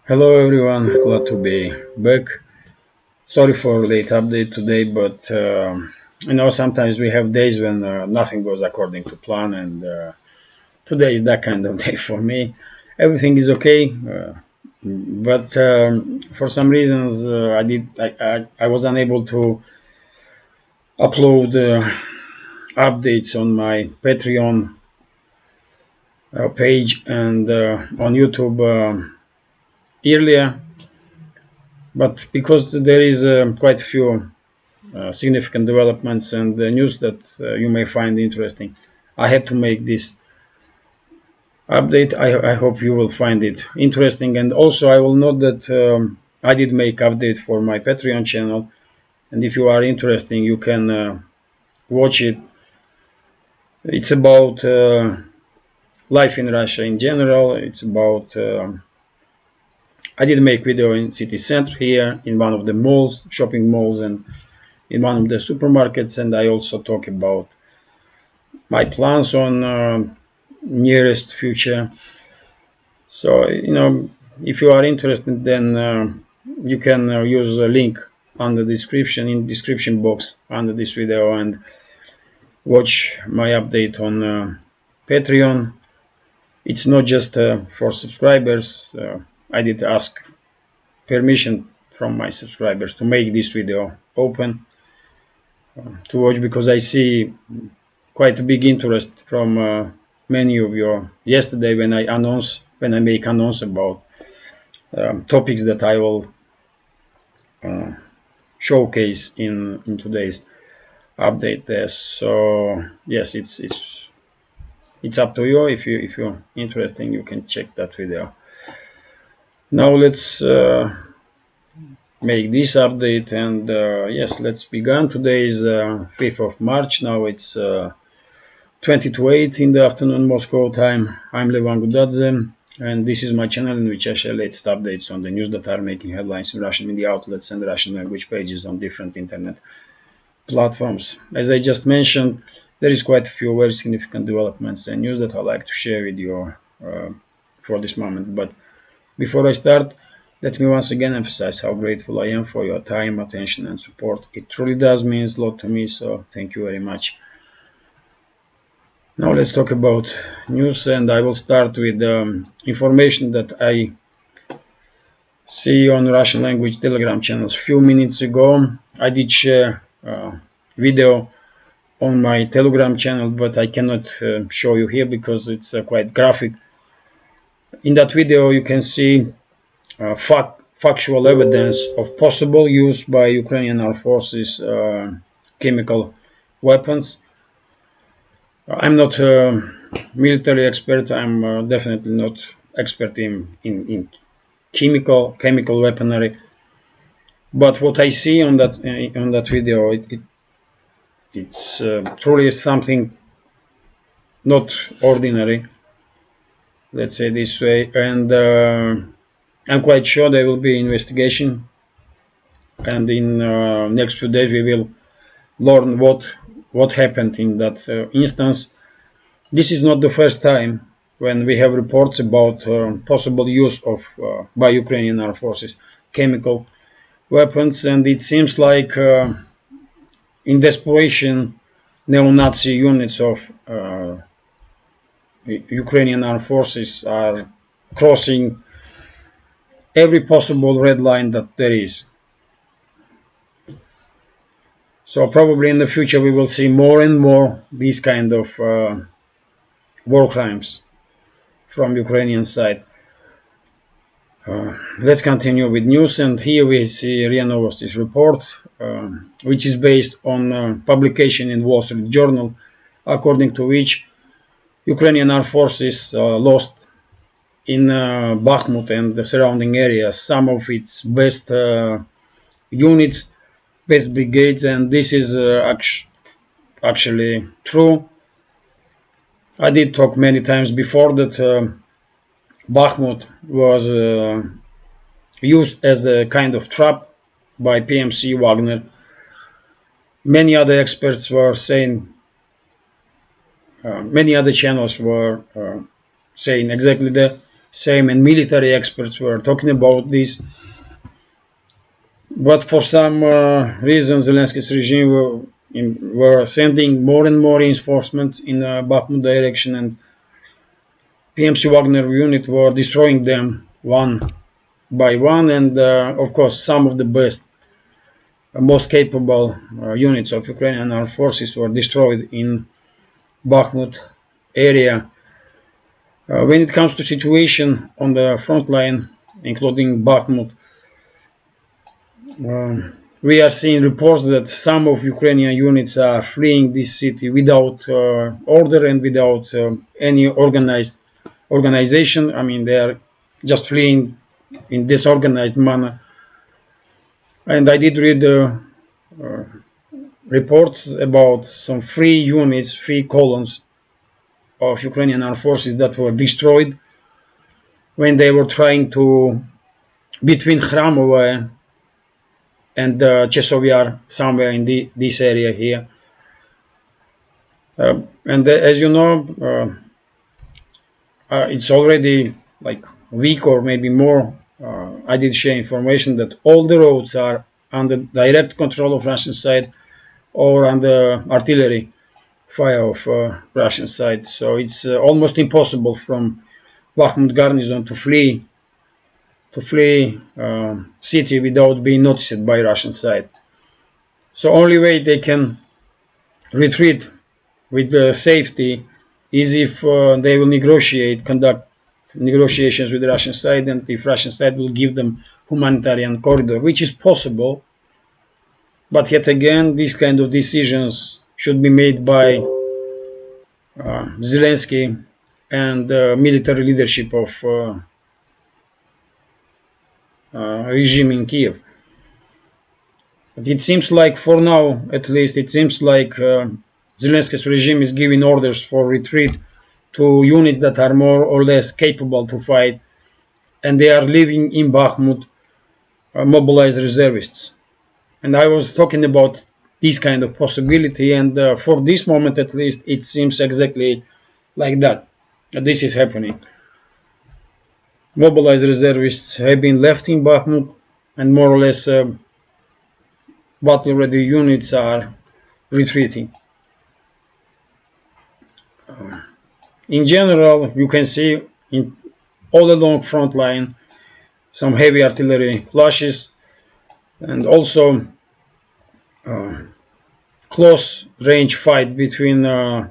Hello everyone, glad to be back. Sorry for late update today, but sometimes we have days when nothing goes according to plan, and today is that kind of day for me. Everything is okay, but for some reasons I was unable to upload updates on my Patreon page and on YouTube earlier, but because there is quite a few significant developments and news that you may find interesting. I had to make this update. I hope you will find it interesting. And also, I will note that I did make update for my Patreon channel. And if you are interested, you can watch it. It's about life in Russia in general. It's about I did make video in city center here in one of the malls, shopping malls, and in one of the supermarkets. And I also talk about my plans on nearest future. So if you are interested, then you can use a link on the description in description box under this video and watch my update on Patreon. It's not just for subscribers. I did ask permission from my subscribers to make this video open to watch because I see quite a big interest from many of you yesterday when I make announce about topics that I will showcase in today's update there. So yes, it's up to you. If you're interested, you can check that video. Now let's make this update, and yes, let's begin. Today is 5th of March. Now it's 20 to 8 in the afternoon Moscow time. I'm Levan Gudadze, and this is my channel in which I share latest updates on the news that are making headlines in Russian media outlets and Russian language pages on different internet platforms. As I just mentioned, there is quite a few very significant developments and news that I'd like to share with you for this moment. But before I start, let me once again emphasize how grateful I am for your time, attention, and support. It truly does mean a lot to me, so thank you very much. Now let's talk about news, and I will start with information that I see on Russian language Telegram channels. Few minutes ago, I did share video on my Telegram channel, but I cannot show you here because it's quite graphic. In that video, you can see factual evidence of possible use by Ukrainian armed forces chemical weapons. I'm not a military expert. I'm definitely not expert in chemical weaponry. But what I see on that video, it's truly something not ordinary. Let's say this way, and I'm quite sure there will be investigation. And in next few days, we will learn what happened in that instance. This is not the first time when we have reports about possible use of by Ukrainian armed forces chemical weapons, and it seems like in desperation, neo-Nazi units of Ukrainian armed forces are crossing every possible red line that there is. So probably in the future we will see more and more these kind of war crimes from Ukrainian side. Let's continue with news, and here we see RIA Novosti's report, which is based on publication in Wall Street Journal, according to which Ukrainian armed forces lost in Bakhmut and the surrounding areas some of its best units, best brigades, and this is actually true. I did talk many times before that Bakhmut was used as a kind of trap by PMC Wagner. Many other experts were saying, many other channels were saying exactly the same, and military experts were talking about this. But for some reason, Zelensky's regime were sending more and more reinforcements in Bakhmut direction, and PMC Wagner unit were destroying them one by one, and of course some of the best, most capable units of Ukrainian armed forces were destroyed in Bakhmut area. When it comes to situation on the front line, including Bakhmut, we are seeing reports that some of Ukrainian units are fleeing this city without order and without any organization. I mean, they are just fleeing in disorganized manner. And I did read reports about some free units, free columns of Ukrainian armed forces that were destroyed when they were trying to, between Khramovo and Chesov Yar, somewhere in this area here. And as you know, it's already like a week or maybe more. I did share information that all the roads are under direct control of Russian side or under artillery fire of Russian side. So it's almost impossible from Bakhmut garnison to flee city without being noticed by Russian side. So only way they can retreat with safety is if they will conduct negotiations with the Russian side, and if Russian side will give them humanitarian corridor, which is possible. But yet again, these kind of decisions should be made by Zelensky and military leadership of regime in Kiev. But it seems like, for now at least, it seems like Zelensky's regime is giving orders for retreat to units that are more or less capable to fight, and they are leaving in Bakhmut mobilized reservists. And I was talking about this kind of possibility, and for this moment at least, it seems exactly like that. This is happening. Mobilized reservists have been left in Bakhmut, and more or less battle-ready units are retreating. In general, you can see in all along front line some heavy artillery clashes, and also close range fight between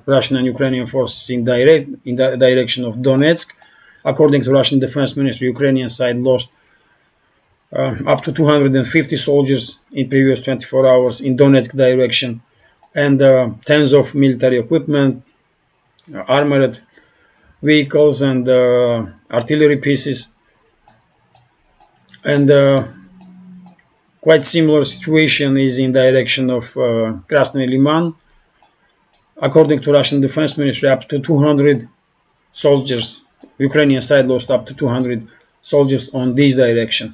Russian and Ukrainian forces in the direction of Donetsk. According to Russian Defense Ministry, Ukrainian side lost up to 250 soldiers in previous 24 hours in Donetsk direction, and tens of military equipment, armored vehicles, and artillery pieces. And quite similar situation is in direction of Krasny Liman. According to Russian Defense Ministry, up to 200 soldiers, Ukrainian side lost up to 200 soldiers on this direction.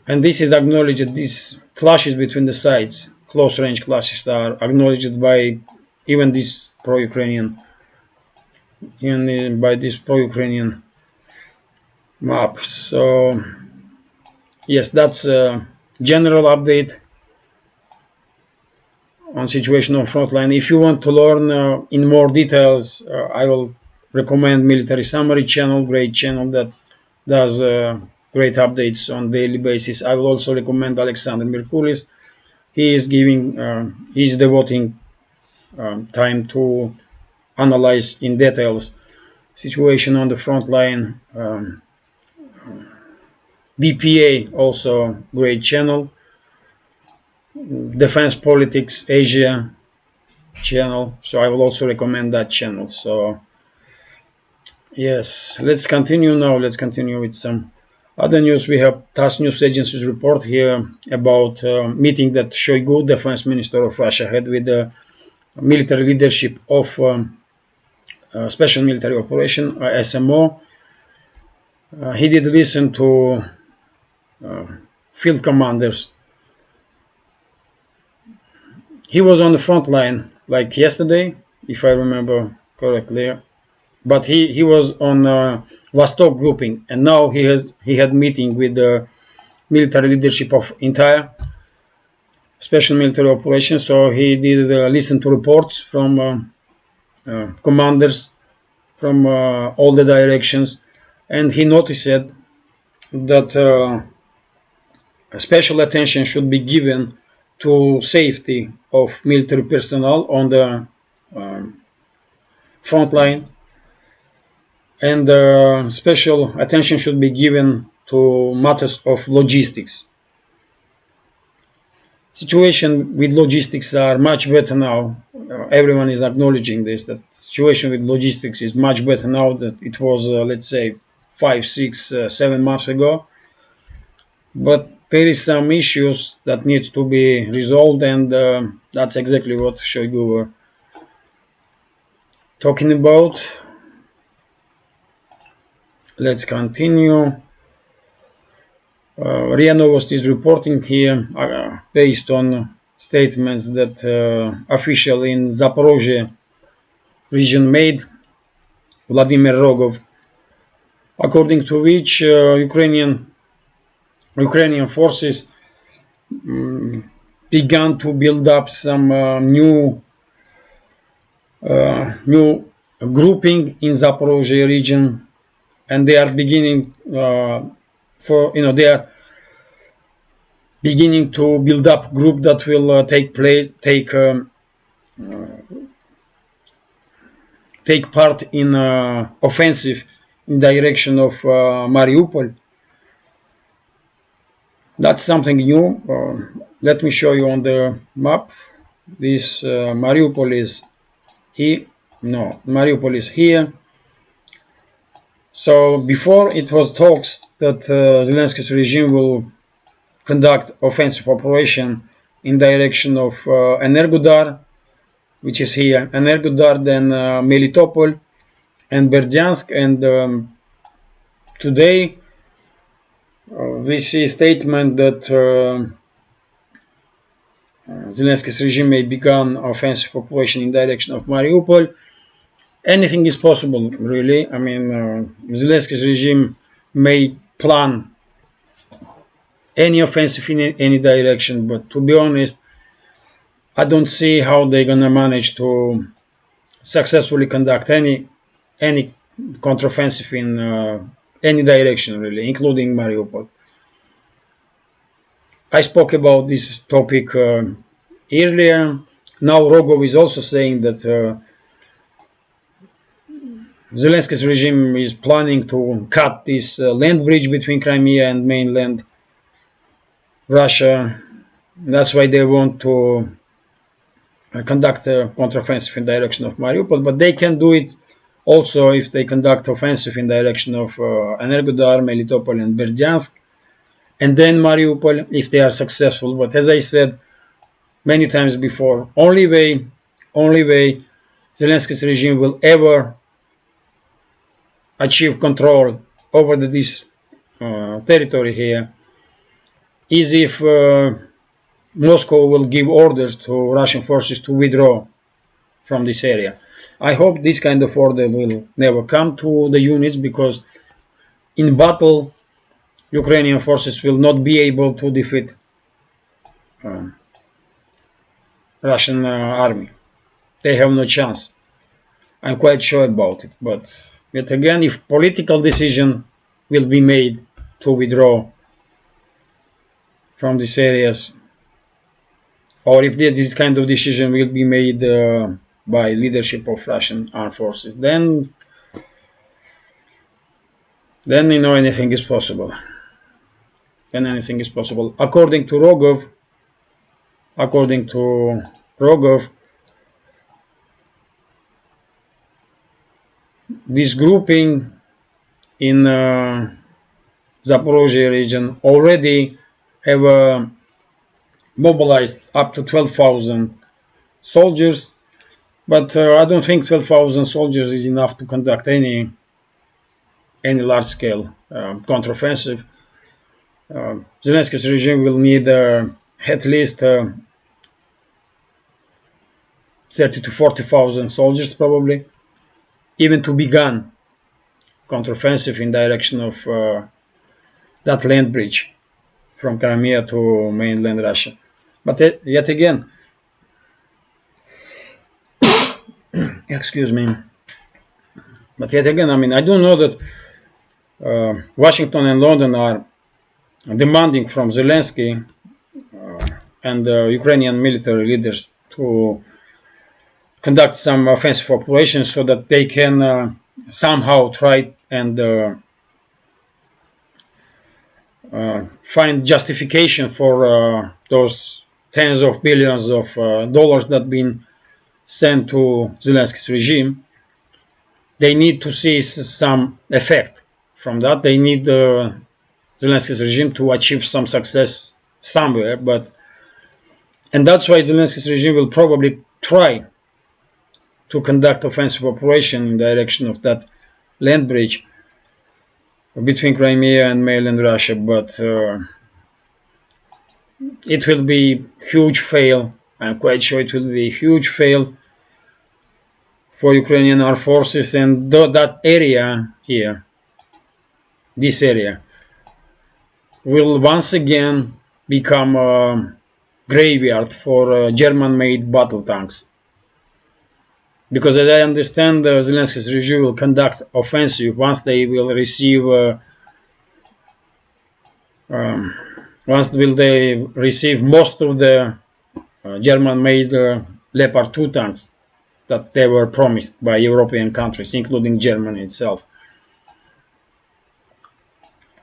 And this is acknowledged, these clashes between the sides, close range clashes, are acknowledged by even this pro-Ukrainian, map. So yes, that's a general update on situation on frontline. If you want to learn in more details, I will recommend Military Summary channel, great channel that does great updates on daily basis. I will also recommend Alexander Merkulis. He is he's devoting time to analyze in details situation on the front line. BPA, also great channel. Defense Politics Asia channel, so I will also recommend that channel. So yes, let's continue now. Let's continue with some other news. We have TASS News Agency's report here about meeting that Shoigu, Defense Minister of Russia, had with the military leadership of Special Military Operation, SMO. He did listen to field commanders. He was on the front line like yesterday, if I remember correctly. but he was on Vostok grouping, and now he had meeting with the military leadership of entire special military operation. So he did listen to reports from commanders from all the directions, and he noticed that special attention should be given to safety of military personnel on the front line, and special attention should be given to matters of logistics. Situation with logistics are much better now. Everyone is acknowledging this, that situation with logistics is much better now than it was, let's say, 5, 6, 7 months ago. But there is some issues that needs to be resolved, and that's exactly what Shoigu were talking about. Let's continue. RIA Novosti is reporting here based on statements that official in Zaporozhye region made, Vladimir Rogov, according to which Ukrainian forces began to build up some new grouping in Zaporozhye region, and they are beginning to build up group that will take part in offensive in direction of Mariupol. That's something new. Let me show you on the map. This Mariupol is here. No, Mariupol is here. So before it was talks that Zelensky's regime will conduct offensive operation in direction of Energodar, which is here, Energodar, then Melitopol and Berdyansk, and today we see a statement that Zelensky's regime may begin offensive operation in direction of Mariupol. Anything is possible, really. I mean, Zelensky's regime may plan any offensive in any direction, but to be honest, I don't see how they're gonna manage to successfully conduct any counteroffensive in any direction, really, including Mariupol. I spoke about this topic earlier. Now Rogov is also saying that Zelensky's regime is planning to cut this land bridge between Crimea and mainland Russia. That's why they want to conduct a counteroffensive in direction of Mariupol, but they can do it also if they conduct offensive in direction of Energodar, Melitopol, and Berdyansk, and then Mariupol if they are successful. But as I said many times before, only way Zelensky's regime will ever achieve control over this territory here is if Moscow will give orders to Russian forces to withdraw from this area. I hope this kind of order will never come to the units, because in battle Ukrainian forces will not be able to defeat Russian army. They have no chance. I'm quite sure about it. But again, if political decision will be made to withdraw from these areas, or if this kind of decision will be made by leadership of Russian armed forces, then anything is possible. Then anything is possible. According to Rogov, this grouping in Zaporozhye region already have mobilized up to 12,000 soldiers, but I don't think 12,000 soldiers is enough to conduct any large-scale counteroffensive. Zelensky's regime will need at least 30 to 40,000 soldiers, probably, even to begun counteroffensive in direction of that land bridge from Crimea to mainland Russia. But yet again, excuse me, but yet again, I mean, I do know that Washington and London are demanding from Zelensky and Ukrainian military leaders to conduct some offensive operations so that they can somehow try and find justification for those tens of billions of dollars that been sent to Zelensky's regime. They need to see some effect from that. They need Zelensky's regime to achieve some success somewhere, and that's why Zelensky's regime will probably try to conduct offensive operation in direction of that land bridge between Crimea and mainland Russia, but it will be huge fail. I'm quite sure it will be a huge fail for Ukrainian armed forces, and that area here, this area, will once again become a graveyard for German-made battle tanks. Because as I understand, Zelensky's regime will conduct offensive once they will receive most of the German-made Leopard 2 tanks that they were promised by European countries, including Germany itself.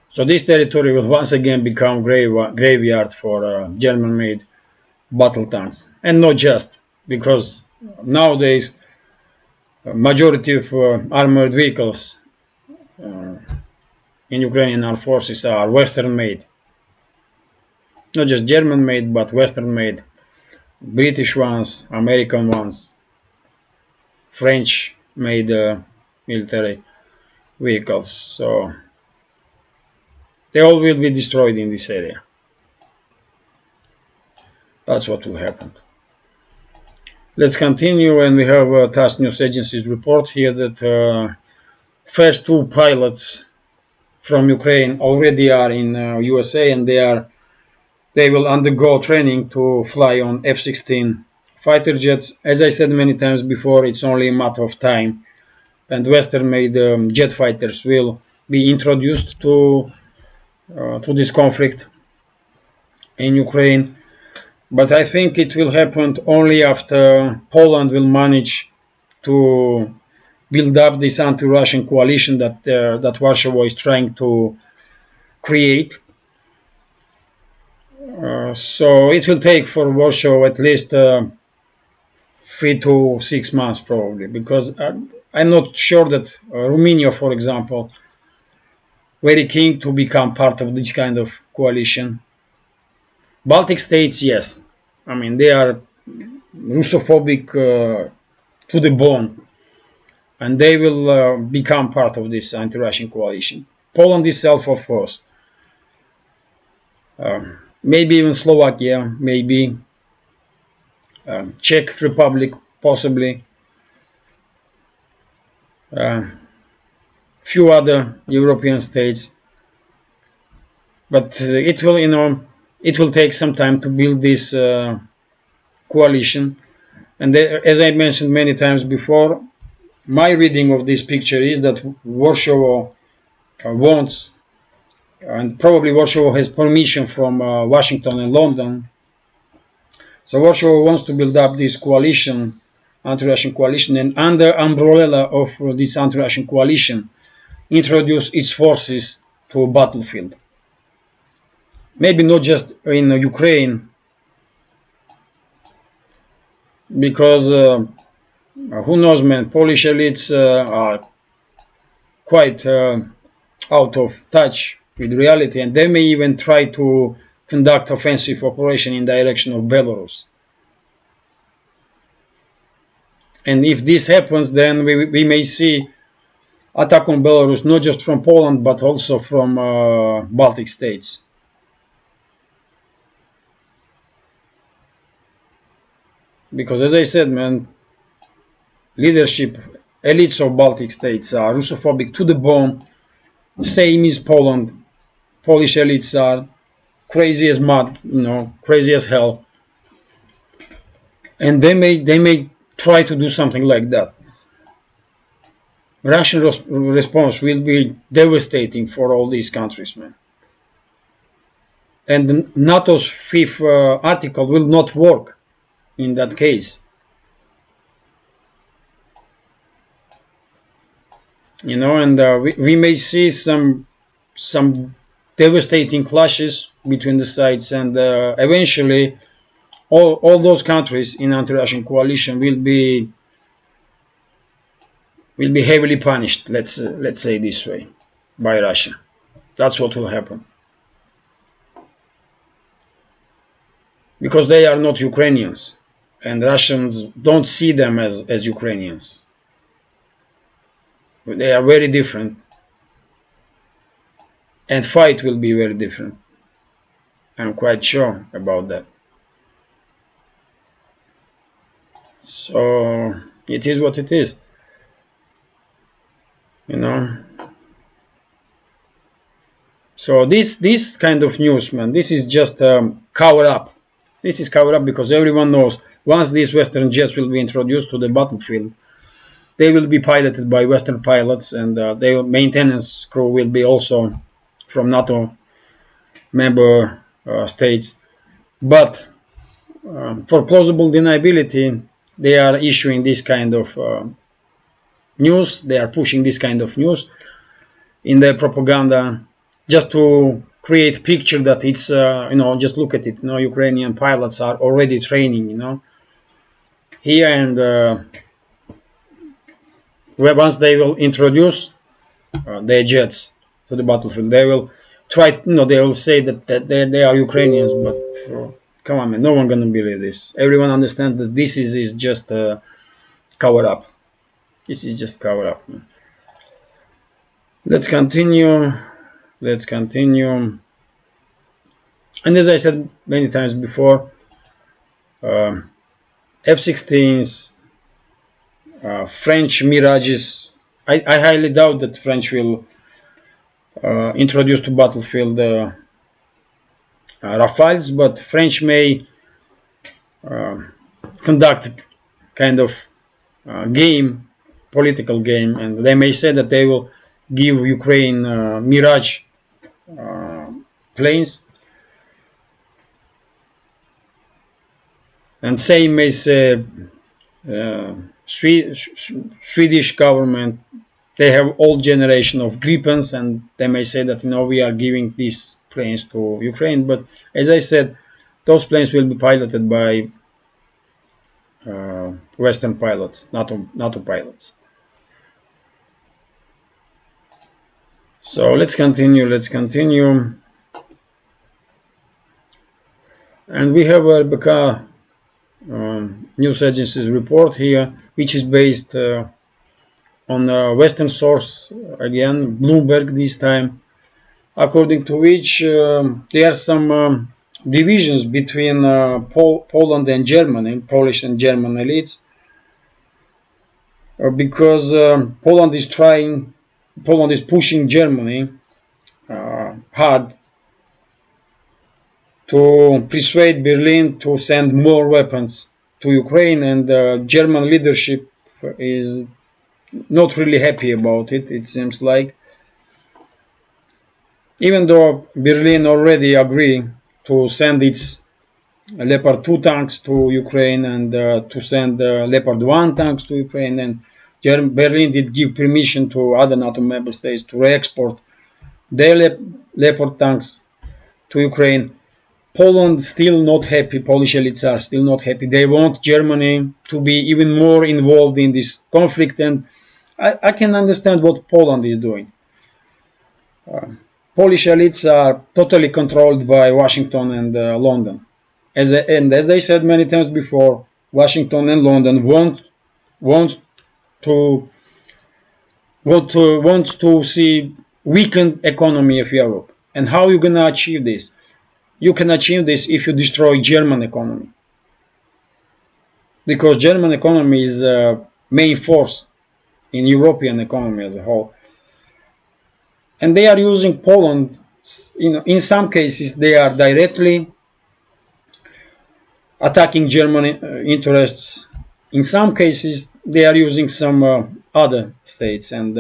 So this territory will once again become graveyard for German-made battle tanks, and not just, because nowadays majority of armored vehicles in Ukrainian armed forces are Western-made, not just German-made, but Western-made, British ones, American ones, French-made military vehicles. So they all will be destroyed in this area. That's what will happen. Let's continue, and we have TASS News Agency's report here that first two pilots from Ukraine already are in USA, and they will undergo training to fly on F-16 fighter jets. As I said many times before, it's only a matter of time, and Western-made jet fighters will be introduced to this conflict in Ukraine. But I think it will happen only after Poland will manage to build up this anti-Russian coalition that Warsaw is trying to create. So it will take for Warsaw at least 3 to 6 months probably, because I'm not sure that Romania, for example, very keen to become part of this kind of coalition. Baltic states, yes. I mean, they are Russophobic to the bone, and they will become part of this anti-Russian coalition. Poland itself, of course. Maybe even Slovakia, maybe Czech Republic, possibly. Few other European states. But it will take some time to build this coalition. And as I mentioned many times before, my reading of this picture is that Warsaw wants, and probably Warsaw has permission from Washington and London. So Warsaw wants to build up this coalition, anti-Russian coalition, and under umbrella of this anti-Russian coalition, introduce its forces to a battlefield. Maybe not just in Ukraine, because who knows, man, Polish elites are quite out of touch with reality, and they may even try to conduct offensive operation in direction of Belarus. And if this happens, then we may see attack on Belarus not just from Poland but also from Baltic states. Because as I said, man, leadership elites of Baltic states are Russophobic to the bone. Same is Poland. Polish elites are crazy as mud, crazy as hell, and they may try to do something like that. Russian response will be devastating for all these countries, man. And NATO's fifth article will not work in that case. And we may see some devastating clashes between the sides, and eventually all those countries in anti-Russian coalition will be heavily punished. Let's say this way, by Russia. That's what will happen, because they are not Ukrainians, and Russians don't see them as Ukrainians. They are very different, and fight will be very different. I'm quite sure about that. So it is what it is, So this kind of news, man, this is just cover up. This is cover up because everyone knows once these Western jets will be introduced to the battlefield, they will be piloted by Western pilots, and their maintenance crew will be also from NATO member states. But for plausible deniability, they are issuing this kind of news. They are pushing this kind of news in their propaganda, just to create picture that it's just look at it. Ukrainian pilots are already training, here, and once they will introduce their jets to the battlefield, they will try. They will say that they are Ukrainians, but come on, man, no one gonna believe this. Everyone understands that this is just a cover up. This is just cover up, man. Let's continue. And as I said many times before, F-16s, French Mirages. I highly doubt that French will introduce to battlefield Rafales, but French may conduct kind of political game, and they may say that they will give Ukraine Mirage planes, and same may say Swedish government. They have old generation of Gripens, and they may say that we are giving these planes to Ukraine. But as I said, those planes will be piloted by Western pilots, NATO pilots. So let's continue. And we have a Rebecca news agency's report here, which is based on a Western source, again, Bloomberg this time, according to which there are some divisions between Poland and Germany, Polish and German elites, because Poland is pushing Germany hard to persuade Berlin to send more weapons to Ukraine, and German leadership is not really happy about it, it seems like. Even though Berlin already agreed to send its Leopard 2 tanks to Ukraine and to send Leopard 1 tanks to Ukraine, and Berlin did give permission to other NATO member states to re-export their Leopard tanks to Ukraine. Poland still not happy. Polish elites are still not happy. They want Germany to be even more involved in this conflict, and I can understand what Poland is doing. Polish elites are totally controlled by Washington and London. As I said many times before, Washington and London want to see weakened economy of Europe. And how are you gonna achieve this? You can achieve this if you destroy German economy, because German economy is a main force in European economy as a whole. And they are using Poland. In some cases, they are directly attacking German interests. In some cases, they are using some other states, and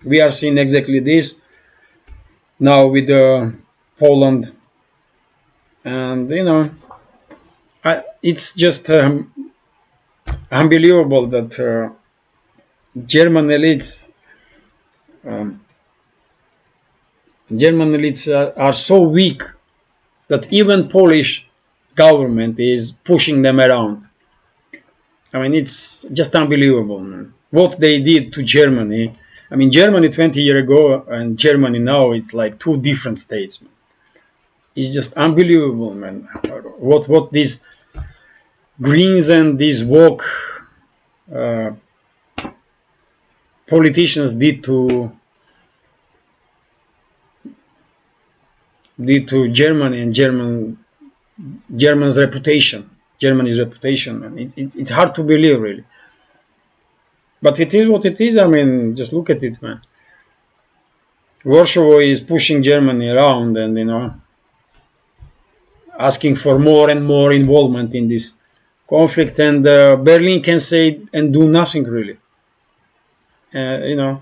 we are seeing exactly this now with Poland. And it's just unbelievable that German elites, um, are so weak that even Polish government is pushing them around. I mean, it's just unbelievable, man. What they did to Germany. I mean, Germany 20 years ago and Germany now, it's like two different states, man. It's just unbelievable, man. What these Greens and these woke uh, politicians did to Germany and Germany's reputation. Germany's reputation, man. It's hard to believe, really. But it is what it is. I mean, just look at it, man. Warsaw is pushing Germany around and, asking for more and more involvement in this conflict. And Berlin can say and do nothing, really. You know.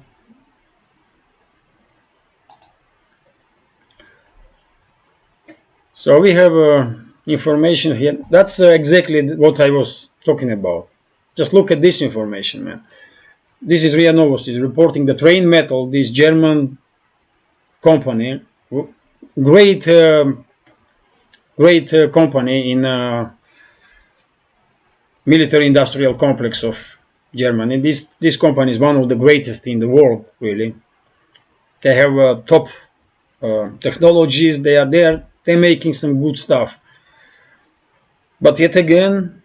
So we have information here. That's exactly what I was talking about. Just look at this information, man. This is RIA Novosti reporting that Rheinmetall, this German company, great company in military industrial complex of Germany. This company is one of the greatest in the world, really. They have top technologies. They are there. They're making some good stuff. But yet again,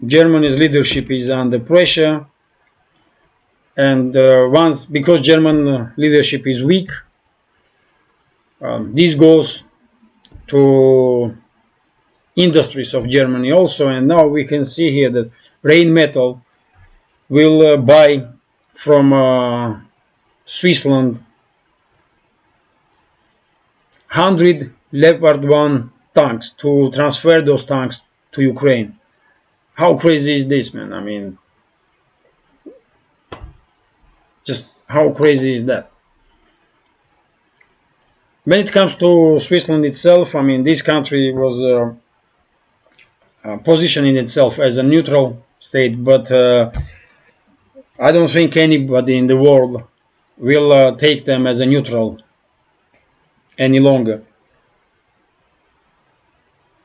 Germany's leadership is under pressure. And because German leadership is weak, this goes to industries of Germany also. And now we can see here that Rheinmetall will buy from Switzerland 100 Leopard 1 tanks to transfer those tanks to Ukraine. How crazy is this, man? I mean, just how crazy is that? When it comes to Switzerland itself, I mean, this country was positioning itself as a neutral state, but I don't think anybody in the world will take them as a neutral any longer.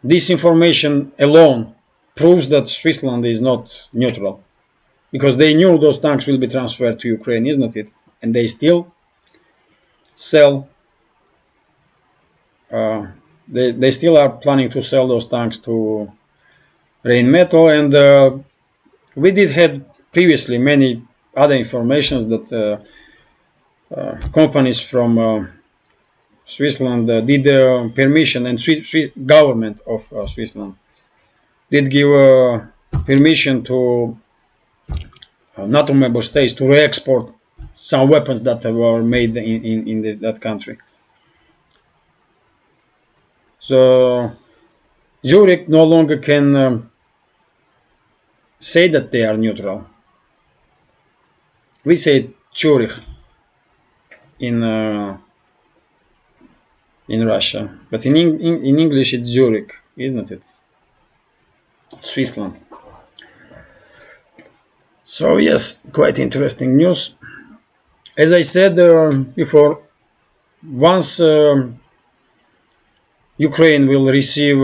This information alone proves that Switzerland is not neutral, because they knew those tanks will be transferred to Ukraine, isn't it? And they still sell. They still are planning to sell those tanks to Rheinmetall, and we did have previously many other informations that companies from Switzerland did permission, and government of Switzerland did give permission to NATO member states to re-export some weapons that were made in that country. So Zurich no longer can say that they are neutral. We say Zurich in Russia, but in English it's Zurich, isn't it? Switzerland. So yes, quite interesting news. As I said before, once Ukraine will receive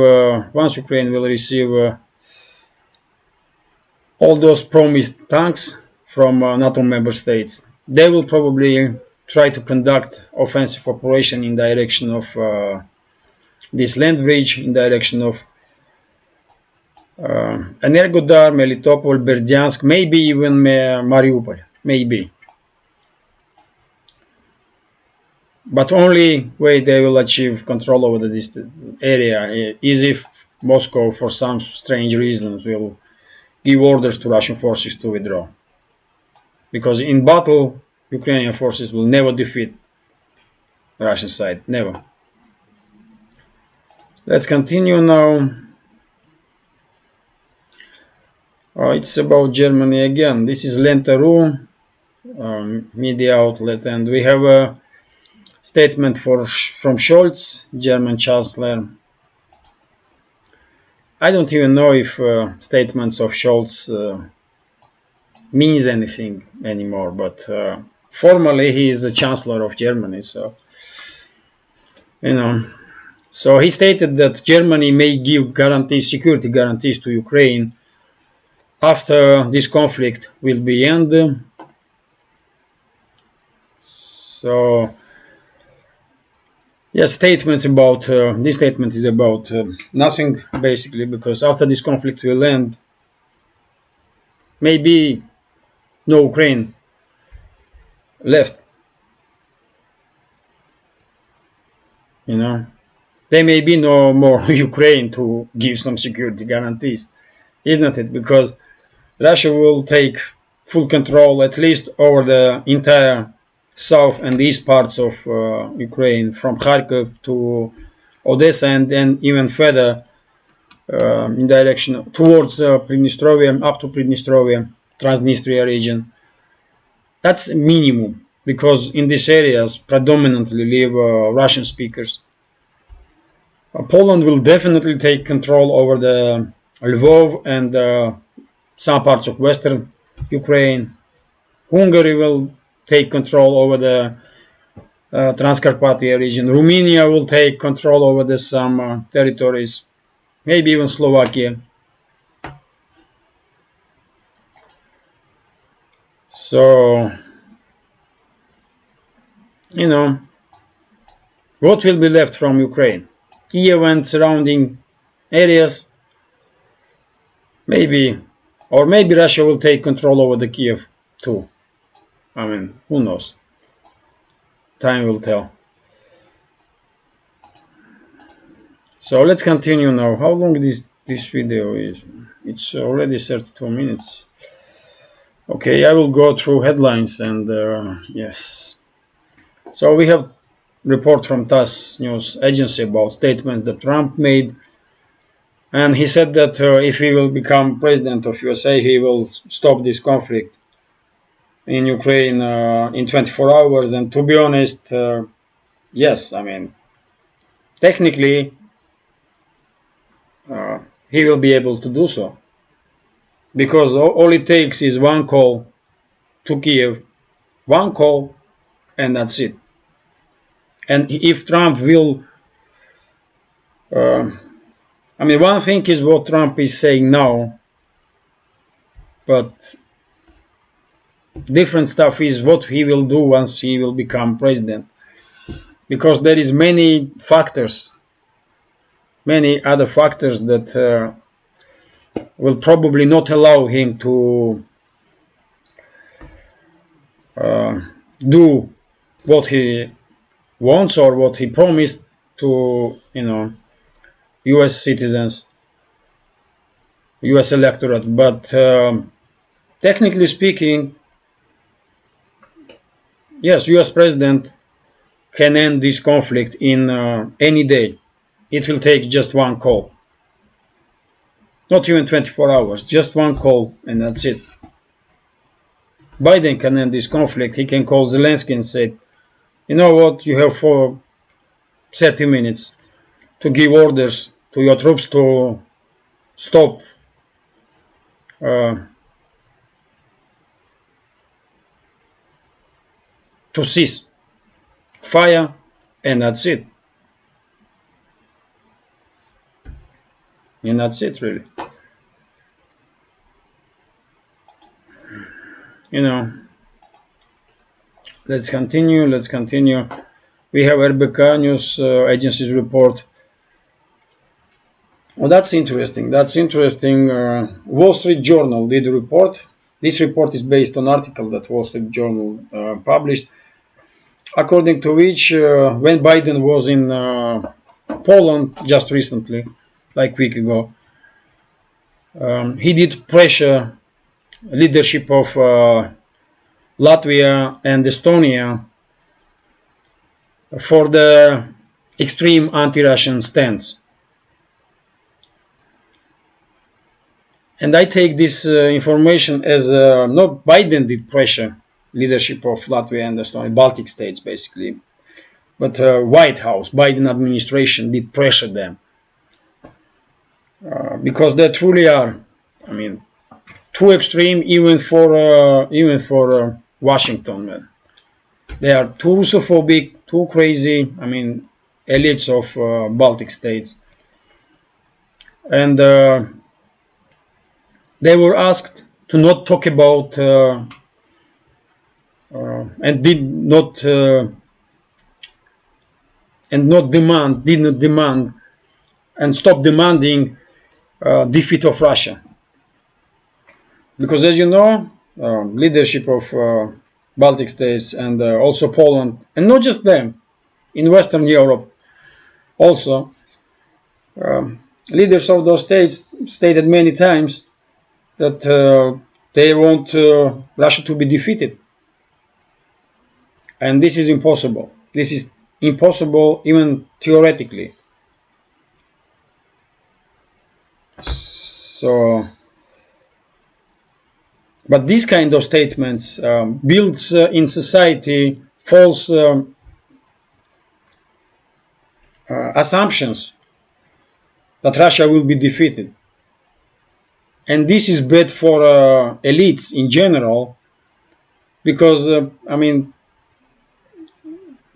all those promised tanks from NATO member states, they will probably try to conduct offensive operation in direction of this land bridge, in direction of Energodar, Melitopol, Berdyansk, maybe even Mariupol, maybe. But only way they will achieve control over this area is if Moscow, for some strange reasons, will give orders to Russian forces to withdraw. Because in battle, Ukrainian forces will never defeat the Russian side, never. Let's continue now. It's about Germany again. This is Lenta.ru, media outlet, and we have a statement from Scholz, German Chancellor. I don't even know if statements of Scholz means anything anymore, but formally he is the Chancellor of Germany, so So he stated that Germany may give security guarantees to Ukraine after this conflict will be ended. So, yes, statements about this statement is about nothing basically, because after this conflict will end, maybe no Ukraine left. There may be no more Ukraine to give some security guarantees, isn't it? Because Russia will take full control at least over the entire south and east parts of Ukraine, from Kharkov to Odessa, and then even further in direction towards Pridnestrovia, up to Pridnestrovia, Transnistria region. That's minimum, because in these areas predominantly live Russian speakers. Poland will definitely take control over the Lvov and some parts of western Ukraine. Hungary will take control over the Transcarpathia region. Romania will take control over some territories, maybe even Slovakia. So, what will be left from Ukraine? Kiev and surrounding areas, maybe, or maybe Russia will take control over the Kiev too. I mean, who knows? Time will tell. So let's continue now. How long this video is? It's already 32 minutes. Okay, I will go through headlines and yes. So we have report from TASS news agency about statements that Trump made, and he said that if he will become president of USA, he will stop this conflict in Ukraine in 24 hours. And to be honest, yes, I mean, technically he will be able to do so, because all it takes is one call to Kiev, one call, and that's it. And if Trump will, I mean, one thing is what Trump is saying now, but different stuff is what he will do once he will become president, because there is many other factors that will probably not allow him to do what he wants or what he promised to US citizens, US electorate. But technically speaking, yes, US president can end this conflict in any day. It will take just one call, not even 24 hours, just one call, and that's it. Biden can end this conflict. He can call Zelensky and say, you know what, you have for 30 minutes to give orders to your troops to stop to cease fire, and that's it. And that's it, really. Let's continue. We have RBK news agency's report. Oh, that's interesting. Wall Street Journal did a report. This report is based on an article that Wall Street Journal published, according to which when Biden was in Poland just recently, like a week ago, He did pressure leadership of Latvia and Estonia for the extreme anti-Russian stance. And I take this information as not Biden did pressure leadership of Latvia and Estonia, Baltic states basically, but White House, Biden administration did pressure them because they truly are, I mean, too extreme even for Washington. Man. They are too Russophobic, too crazy. I mean, elites of Baltic states, and they were asked to not talk about and did not did not demand and stop demanding defeat of Russia, because as you know, leadership of Baltic states and also Poland, and not just them, in Western Europe also, leaders of those states stated many times that they want Russia to be defeated. And this is impossible. This is impossible even theoretically. So, but these kind of statements builds in society false assumptions that Russia will be defeated. And this is bad for elites in general, because, I mean,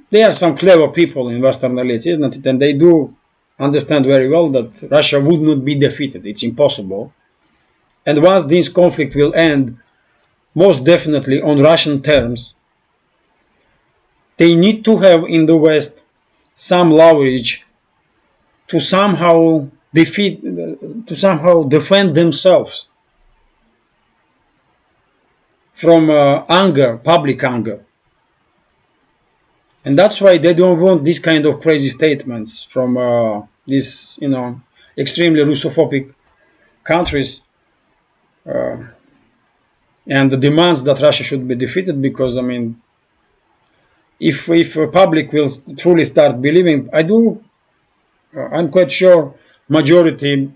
there are some clever people in Western elites, isn't it? And they do understand very well that Russia would not be defeated. It's impossible. And once this conflict will end, most definitely on Russian terms, they need to have in the West some leverage to somehow defend themselves from anger, public anger. And that's why they don't want this kind of crazy statements from these, extremely Russophobic countries and the demands that Russia should be defeated. Because, I mean, if a public will truly start believing, I'm quite sure majority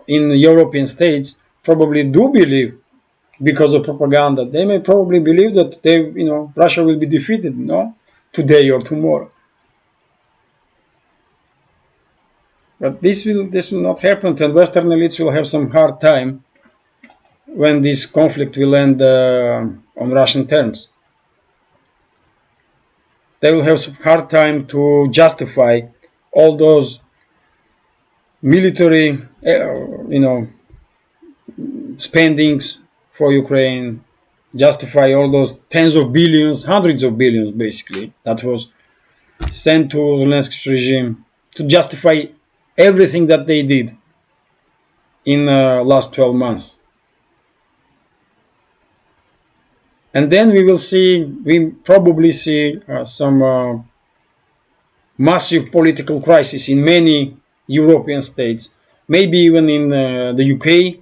in European states probably do believe, because of propaganda, they may probably believe that Russia will be defeated, today or tomorrow. But this will not happen, and Western elites will have some hard time when this conflict will end on Russian terms. They will have some hard time to justify all those military, spendings for Ukraine, justify all those tens of billions, hundreds of billions, basically, that was sent to Zelensky's regime, to justify everything that they did in last 12 months. And then we probably see some massive political crisis in many European states, maybe even in the UK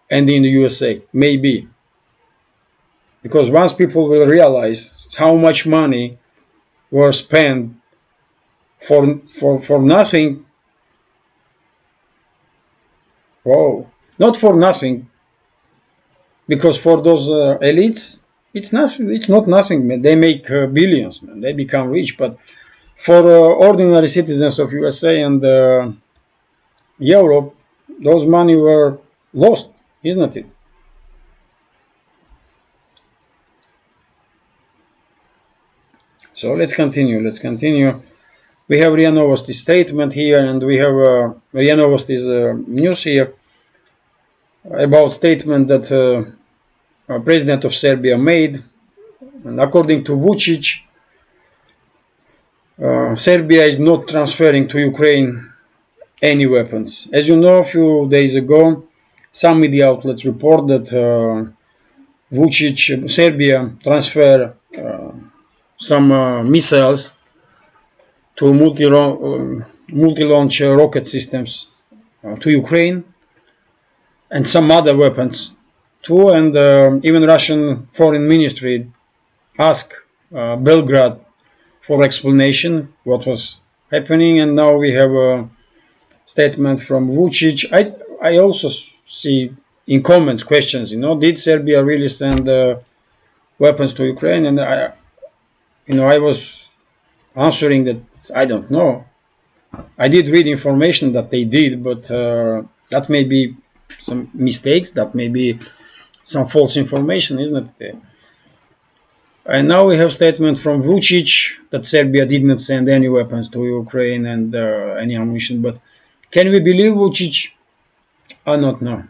and in the USA, maybe. Because once people will realize how much money was spent for nothing, not for nothing, because for those elites, it's not nothing. They make billions, man. They become rich. But for ordinary citizens of USA and Europe, those money were lost, isn't it? So let's continue. We have RIA Novosti's statement here, and we have RIA Novosti's news here about statement that President of Serbia made. And according to Vučić, Serbia is not transferring to Ukraine any weapons. As you know, a few days ago, some media outlets report that Vučić, Serbia, transferred some missiles to multi-launch rocket systems to Ukraine, and some other weapons too. And even Russian Foreign Ministry asked Belgrade for explanation what was happening. And now we have a statement from Vucic. I also see in comments questions. Did Serbia really send weapons to Ukraine? And I was answering that I don't know. I did read information that they did, but that may be some mistakes. That may be some false information, isn't it? And now we have statement from Vucic that Serbia did not send any weapons to Ukraine and any ammunition. But can we believe Vucic? I don't know.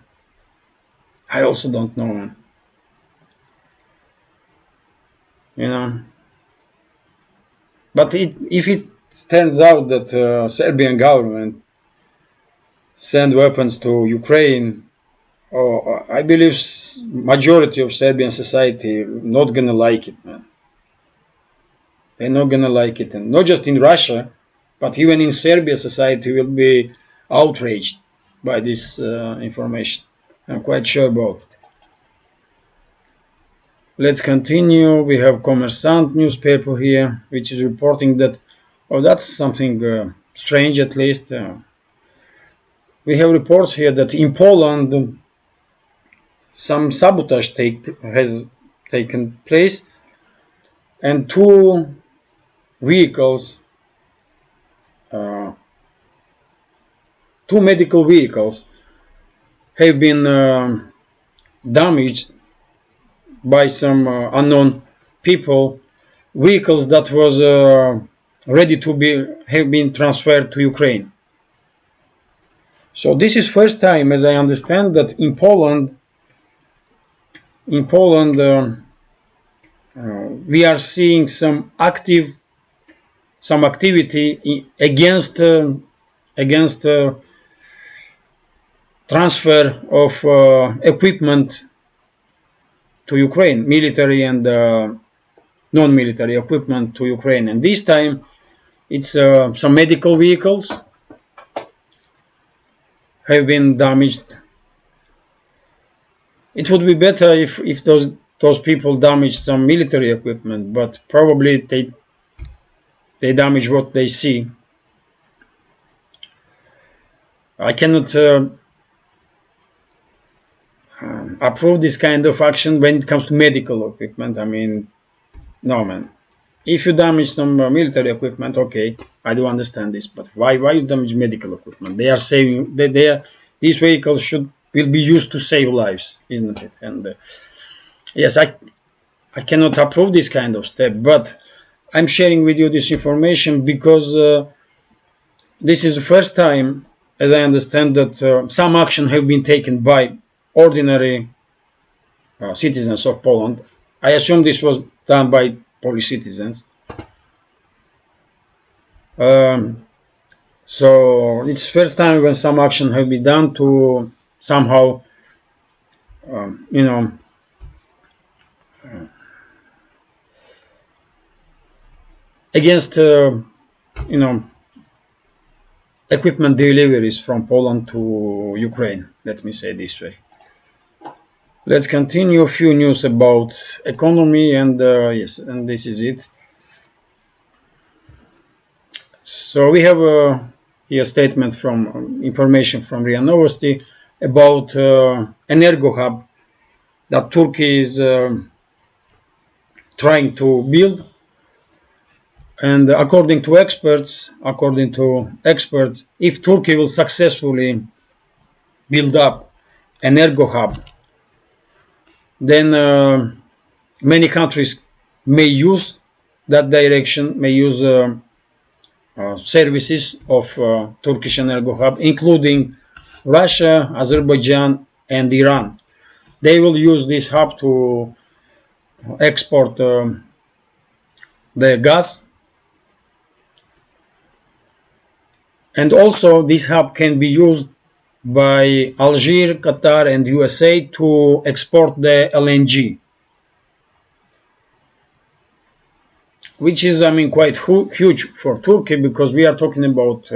I also don't know, man. But if it turns out that Serbian government send weapons to Ukraine, I believe majority of Serbian society not gonna like it, man. They're not gonna like it, and not just in Russia, but even in Serbia, society will be outraged by this information. I'm quite sure about it. Let's continue. We have Kommersant newspaper here, which is reporting that, that's something strange at least. We have reports here that in Poland some sabotage has taken place, and two vehicles, two medical vehicles have been damaged by some unknown people. Vehicles that was ready to have been transferred to Ukraine. So this is first time, as I understand, that in Poland we are seeing some activity against transfer of equipment to Ukraine, military and non-military equipment to Ukraine. And this time it's some medical vehicles have been damaged. It would be better if those people damaged some military equipment, but probably they damage what they see. I cannot approve this kind of action when it comes to medical equipment. I mean, no, man. If you damage some military equipment, okay, I do understand this, but why you damage medical equipment? They are saving. These vehicles will be used to save lives, isn't it? And yes, I cannot approve this kind of step, but I'm sharing with you this information because this is the first time, as I understand, that some action have been taken by ordinary citizens of Poland. I assume this was done by Polish citizens. So it's first time when some action have been done to somehow, against, equipment deliveries from Poland to Ukraine. Let me say this way. Let's continue. A few news about economy, and yes, and this is it. So we have here a statement from information from RIA Novosti about Energo Hub that Turkey is trying to build, and according to experts, if Turkey will successfully build up Energo Hub, then many countries may use that direction, may use services of Turkish Energo Hub, including Russia, Azerbaijan, and Iran. They will use this hub to export the gas. And also this hub can be used by Algeria, Qatar, and USA to export the LNG, which is, I mean, quite huge for Turkey, because we are talking about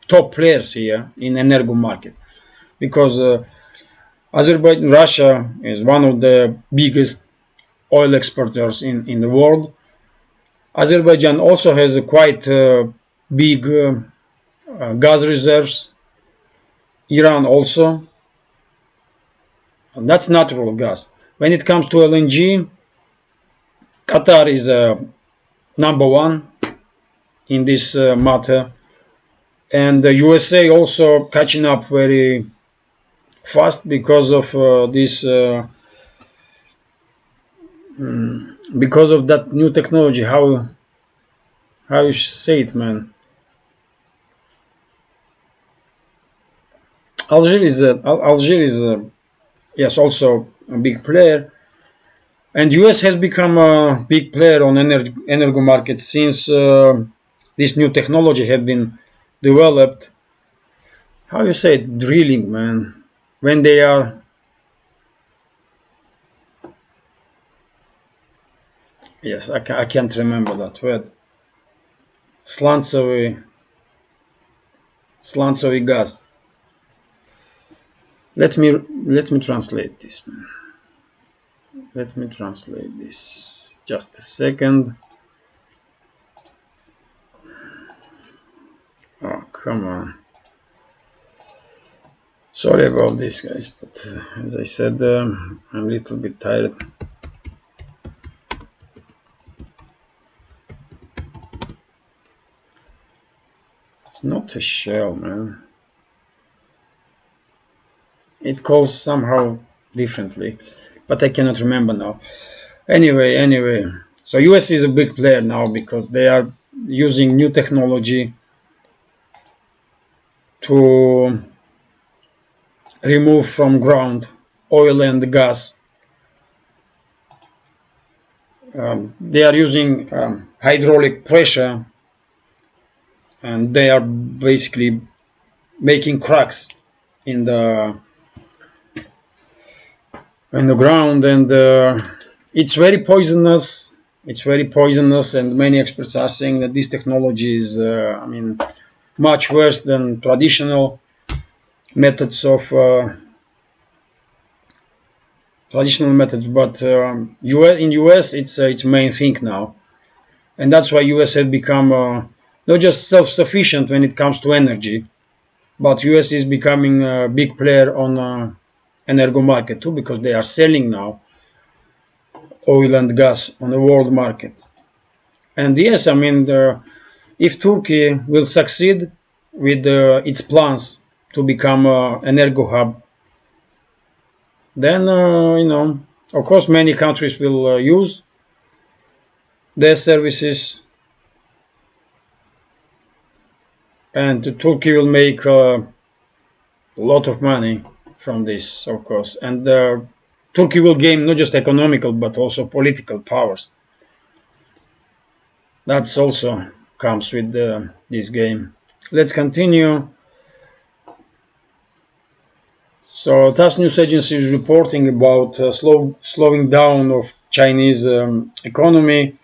top players here in energo market because Azerbaijan, Russia is one of the biggest oil exporters in the world. Azerbaijan also has a quite big gas reserves. Iran also, and that's natural gas. When it comes to LNG, Qatar is number one in this matter, and the USA also catching up very fast because of this because of that new technology. How you say it, man? Algeria is yes also a big player, and US has become a big player on energy market since this new technology have been developed. How you say it? Drilling, man? When they are, yes, I can't remember that word. Slantsovi, slantsovi gas. Let me translate this, man. Let me translate this. Just a second. Oh, come on. Sorry about this, guys, but as I said, I'm a little bit tired. It's not a shell, man. It calls somehow differently, but I cannot remember now. Anyway, so US is a big player now because they are using new technology to remove from ground oil and gas. They are using hydraulic pressure, and they are basically making cracks in the ground, and it's very poisonous. It's very poisonous, and many experts are saying that this technology is, much worse than traditional methods of traditional methods. But in US, it's main thing now, and that's why US has become not just self-sufficient when it comes to energy, but US is becoming a big player on energo market too because they are selling now oil and gas on the world market. And yes, if Turkey will succeed with its plans to become an energo hub, then of course, many countries will use their services, and Turkey will make a lot of money from this, of course, and Turkey will gain not just economical but also political powers. That's also comes with this game. Let's continue. So TASS news agency is reporting about slowing down of Chinese economy.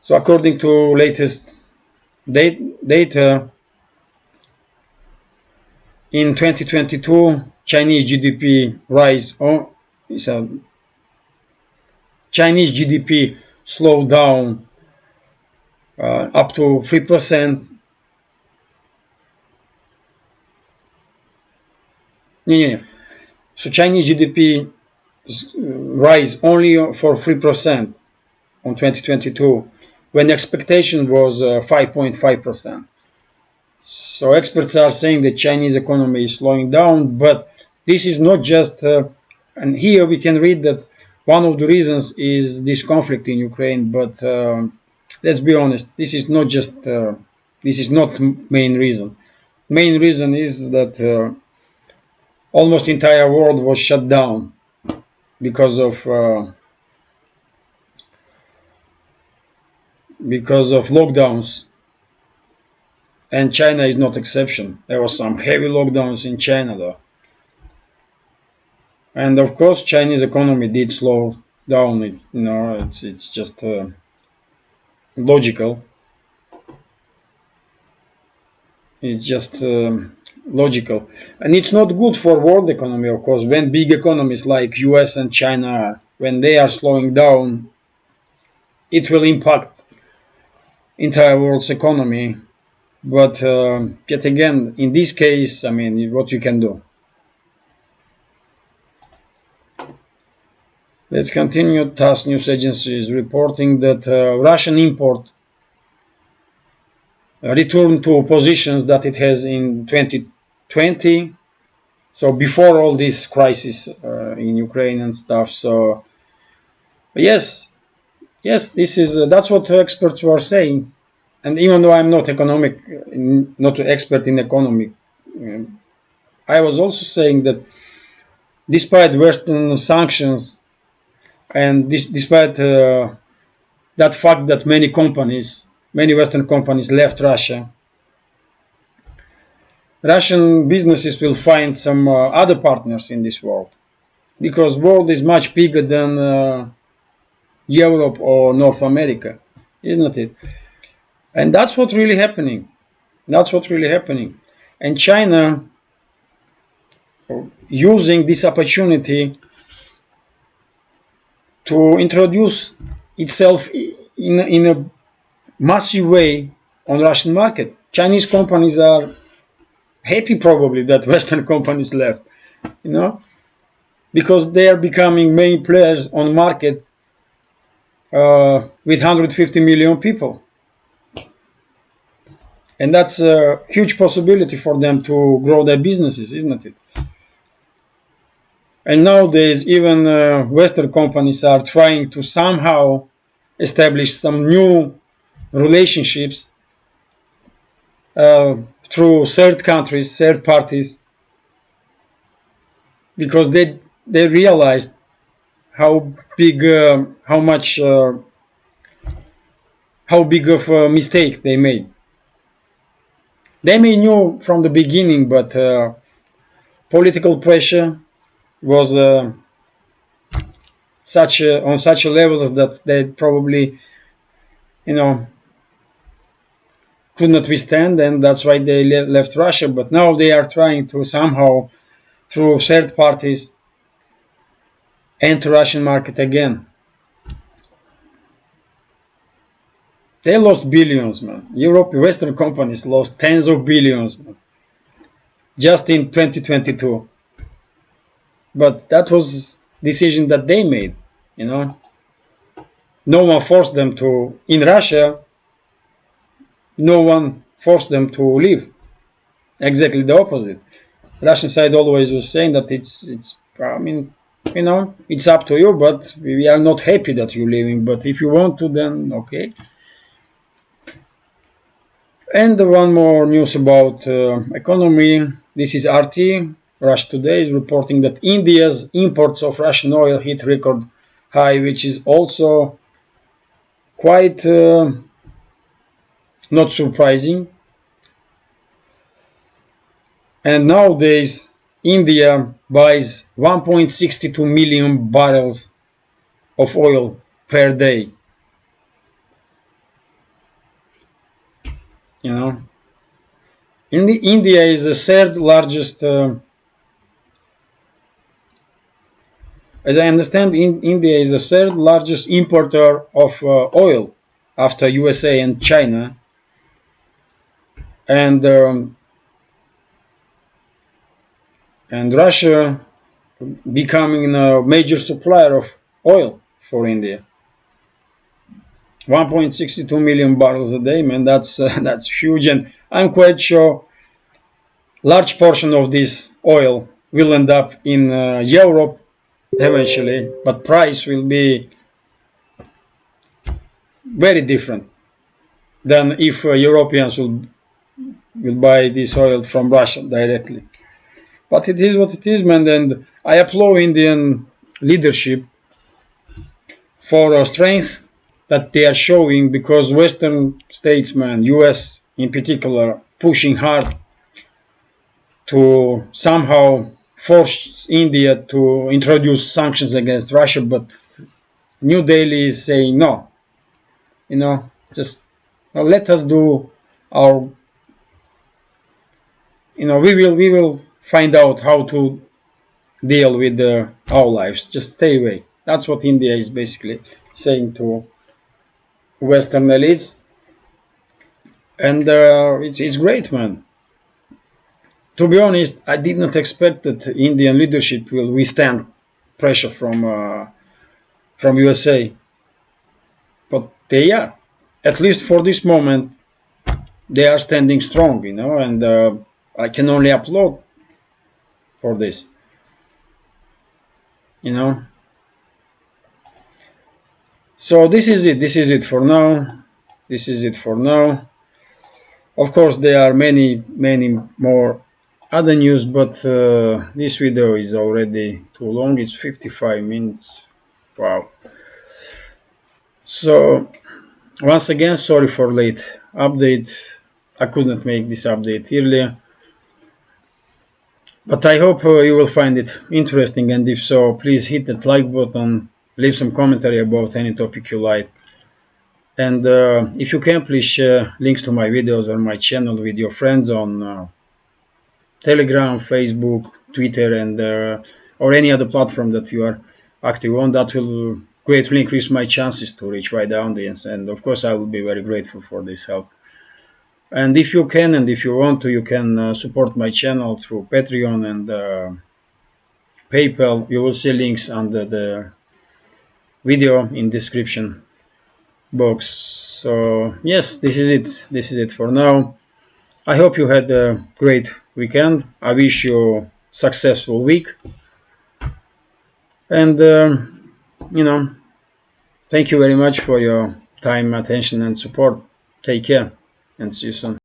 So according to latest data, in 2022, Chinese GDP rise. Chinese GDP slowed down up to 3%. No. So Chinese GDP rise only for 3% on 2022, when the expectation was 5.5%. So experts are saying the Chinese economy is slowing down, but this is not just, and here we can read that one of the reasons is this conflict in Ukraine, but let's be honest, this is not main reason. Main reason is that almost entire world was shut down because of lockdowns, and China is not exception. There was some heavy lockdowns in China though, and of course Chinese economy did slow down. It's just logical. It's just logical, and it's not good for world economy, of course. When big economies like US and China, when they are slowing down, it will impact entire world's economy. But yet again, in this case, I mean, what you can do. Let's continue. TASS news agency is reporting that Russian import returned to positions that it has in 2020. So before all this crisis in Ukraine and stuff. So yes, this is that's what experts were saying. And even though I'm not not an expert in economy, I was also saying that despite Western sanctions and despite that fact that many Western companies left Russia, Russian businesses will find some other partners in this world, because world is much bigger than Europe or North America, isn't it? And that's what really happening. That's what really happening. And China using this opportunity to introduce itself in a massive way on Russian market. Chinese companies are happy probably that Western companies left, because they are becoming main players on market with 150 million people. And that's a huge possibility for them to grow their businesses, isn't it? And nowadays, even Western companies are trying to somehow establish some new relationships through third countries, third parties, because they realized how big of a mistake they made. They may knew from the beginning, but political pressure was on such a level that they probably, could not withstand, and that's why they left Russia. But now they are trying to somehow, through third parties, enter Russian market again. They lost billions, man. Western companies lost tens of billions, man, just in 2022. But that was decision that they made, No one forced them to. In Russia, no one forced them to leave. Exactly the opposite. Russian side always was saying that it's up to you, but we are not happy that you're leaving. But if you want to, then okay. And one more news about economy. This is RT. Russia Today is reporting that India's imports of Russian oil hit record high, which is also quite not surprising. And nowadays, India buys 1.62 million barrels of oil per day. India is the third largest, as I understand, India is the third largest importer of oil after USA and China. And Russia becoming a major supplier of oil for India. 1.62 million barrels a day, man, that's huge. And I'm quite sure large portion of this oil will end up in Europe eventually, but price will be very different than if Europeans will buy this oil from Russia directly. But it is what it is, man, and I applaud Indian leadership for strength that they are showing, because Western statesmen, US in particular, pushing hard to somehow force India to introduce sanctions against Russia, but New Delhi is saying no. Just let us do our we will find out how to deal with our lives. Just stay away. That's what India is basically saying to Western elites, and it's great, man. To be honest, I did not expect that Indian leadership will withstand pressure from USA, but they are. At least for this moment, they are standing strong, and I can only applaud for this, you know. So this is it. This is it for now. This is it for now. Of course, there are many, many more other news, but this video is already too long. It's 55 minutes. Wow. So once again, sorry for late update. I couldn't make this update earlier, but I hope you will find it interesting. And if so, please hit that like button, leave some commentary about any topic you like. And if you can, please share links to my videos or my channel with your friends on Telegram, Facebook, Twitter, and or any other platform that you are active on. That will greatly increase my chances to reach wider audience. And of course, I will be very grateful for this help. And if you can, and if you want to, you can support my channel through Patreon and PayPal. You will see links under the video in description box. So yes, this is it. This is it for now. I hope you had a great weekend. I wish you successful week. And you know, thank you very much for your time, attention, and support. Take care, and see you soon.